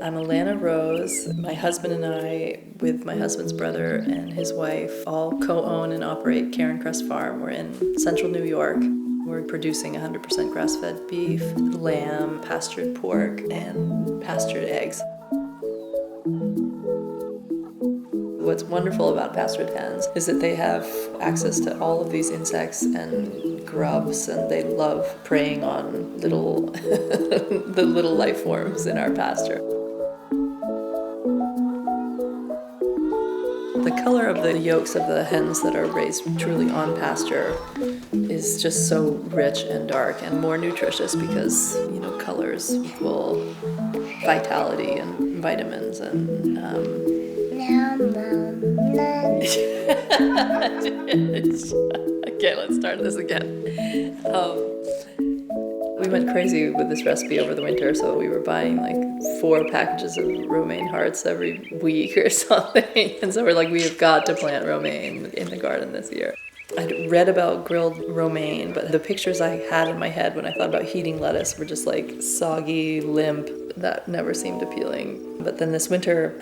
I'm Alana Rose. My husband and I, with my husband's brother and his wife, all co-own and operate Karen Crest Farm. We're in central New York. We're producing 100% grass-fed beef, lamb, pastured pork, and pastured eggs. What's wonderful about pastured hens is that they have access to all of these insects and grubs, and they love preying on little the little life forms in our pasture. The color of the yolks of the hens that are raised truly on pasture is just so rich and dark and more nutritious because, colors equal vitality and vitamins and Okay, let's start this again. We went crazy with this recipe over the winter, so we were buying like 4 packages of romaine hearts every week or something. And so we're like, we have got to plant romaine in the garden this year. I'd read about grilled romaine, but the pictures I had in my head when I thought about heating lettuce were just like soggy, limp. That never seemed appealing. But then this winter,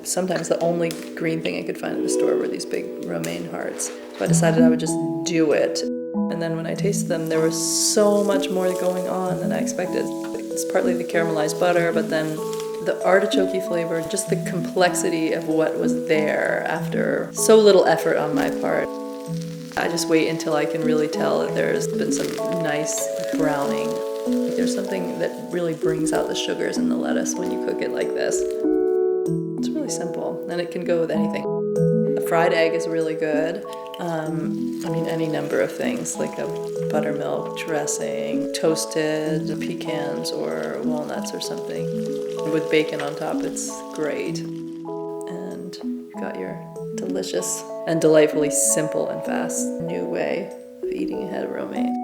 sometimes the only green thing I could find at the store were these big romaine hearts. So I decided I would just do it. And then when I tasted them, there was so much more going on than I expected. It's partly the caramelized butter, but then the artichoke flavor, just the complexity of what was there after so little effort on my part. I just wait until I can really tell that there's been some nice browning. There's something that really brings out the sugars in the lettuce when you cook it like this. It's really simple, and it can go with anything. A fried egg is really good. Any number of things, like a buttermilk dressing, toasted pecans or walnuts or something. With bacon on top, it's great. And you've got your delicious and delightfully simple and fast new way of eating a head of romaine.